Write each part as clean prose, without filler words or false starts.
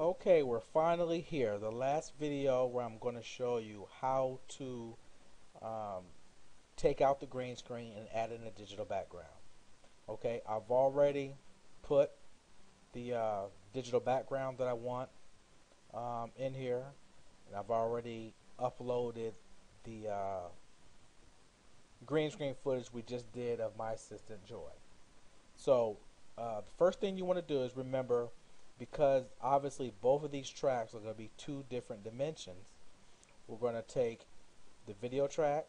Okay, we're finally here. The last video where I'm going to show you how to um, take out the green screen and add in a digital background. Okay, I've already put the digital background that I want in here, and I've already uploaded the green screen footage we just did of my assistant Joy. So the first thing you want to do is remember, because obviously both of these tracks are going to be two different dimensions, we're going to take the video track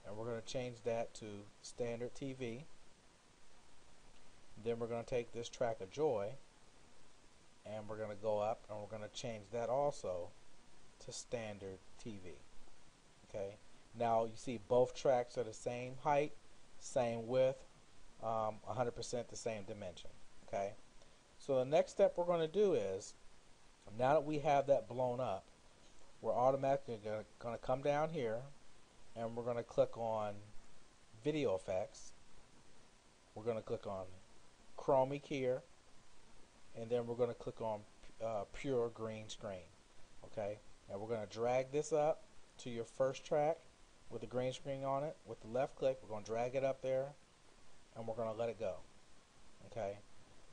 and we're going to change that to standard TV. Then we're going to take this track of Joy and we're going to go up and we're going to change that also to standard TV. Okay, now you see both tracks are the same height, same width, 100% the same dimension. Okay, so the next step we're going to do is, now that we have that blown up, we're automatically going to come down here and we're going to click on video effects. We're going to click on chroma key here, and then we're going to click on pure green screen. Okay, and we're going to drag this up to your first track with the green screen on it. With the left click, we're going to drag it up there and we're going to let it go. Okay,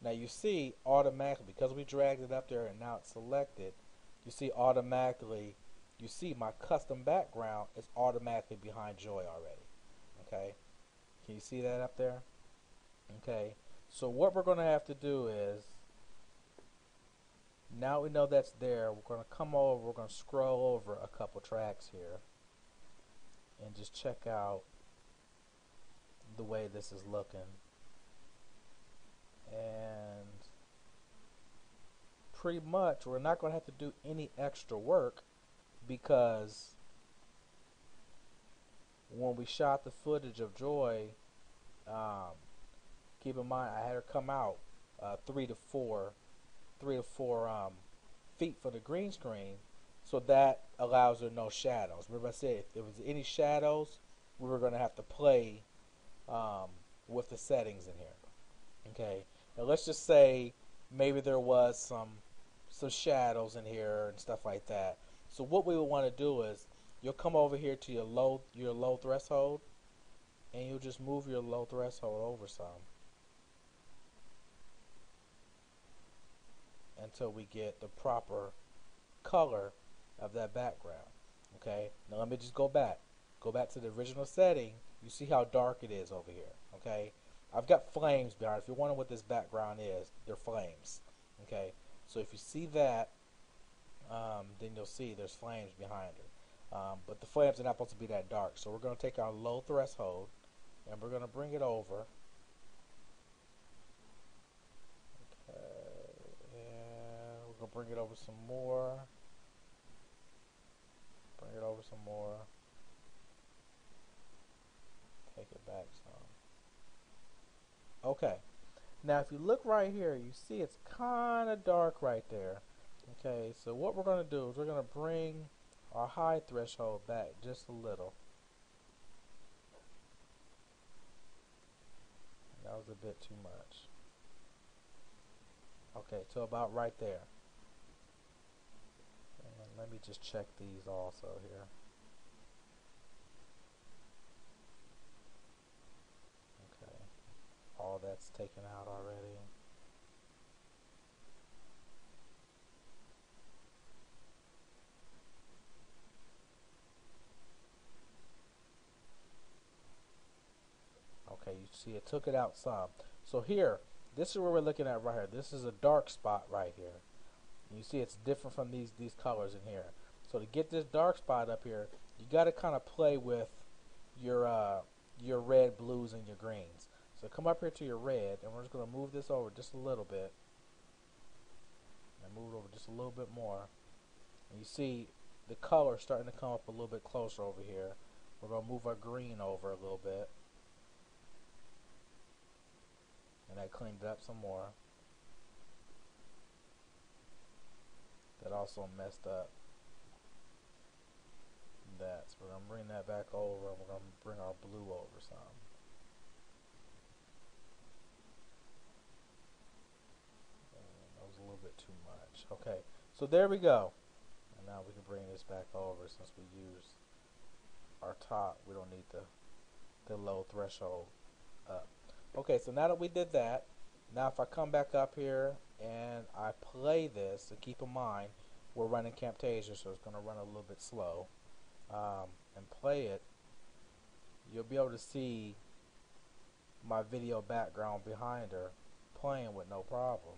now you see automatically, because we dragged it up there and now it's selected, you see automatically, you see my custom background is automatically behind Joy already. Okay, can you see that up there? Okay, so what we're going to have to do is, now we know that's there, we're going to come over, we're going to scroll over a couple tracks here and just check out the way this is looking. And pretty much we're not going to have to do any extra work, because when we shot the footage of Joy, keep in mind I had her come out 3 to 4 feet for the green screen, so that allows her no shadows. Remember I said if there was any shadows, we were going to have to play with the settings in here. Okay, now let's just say maybe there was some shadows in here and stuff like that. So what we would want to do is, you'll come over here to your low threshold, and you'll just move your low threshold over some until we get the proper color of that background. Okay, now let me just go back to the original setting. You see how dark it is over here. Okay, I've got flames behind it. If you're wondering what this background is, they're flames. Okay, so if you see that, then you'll see there's flames behind her. But the flames are not supposed to be that dark. So we're going to take our low threshold and we're going to bring it over. Okay, and we're going to bring it over some more. Bring it over some more. Take it back some. Okay, now if you look right here, you see it's kind of dark right there. Okay, so what we're going to do is we're going to bring our high threshold back just a little. That was a bit too much. Okay, so about right there. And let me just check these also here. Okay, all that's taken out already. Okay, you see it took it out some. So here, this is what we're looking at right here. This is a dark spot right here. And you see it's different from these colors in here. So to get this dark spot up here, you got to kind of play with your red, blues, and your greens. So come up here to your red, and we're just going to move this over just a little bit. And move it over just a little bit more. And you see the color starting to come up a little bit closer over here. We're going to move our green over a little bit. And I cleaned it up some more. That also messed up that. So we're going to bring that back over, and we're going to bring our blue over some. And that was a little bit too much. Okay, so there we go. And now we can bring this back over since we used our top. We don't need the low threshold up. Okay, so now that we did that, now if I come back up here and I play this, and keep in mind we're running Camtasia, so it's going to run a little bit slow, and play it, you'll be able to see my video background behind her playing with no problem.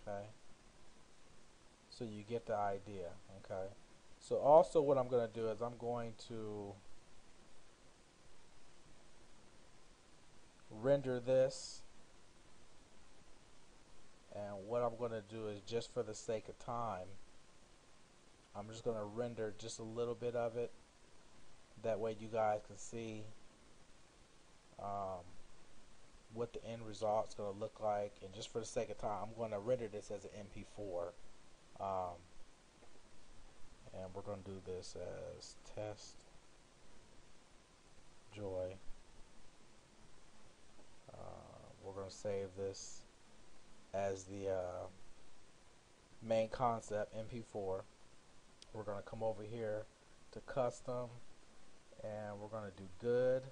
Okay, so you get the idea. Okay, so also what I'm going to do is I'm going to render this, and what I'm going to do is, just for the sake of time, I'm just going to render just a little bit of it, that way you guys can see what the end result's going to look like. And just for the sake of time, I'm going to render this as an MP4, and we're going to do this as test joy. We're going to save this as the main concept MP4. We're going to come over here to custom, and we're going to do good.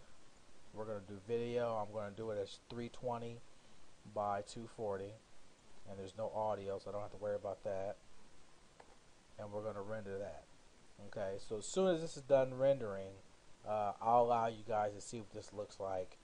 We're going to do video. I'm going to do it as 320 by 240, and there's no audio, so I don't have to worry about that. And we're going to render that. Okay, so as soon as this is done rendering, I'll allow you guys to see what this looks like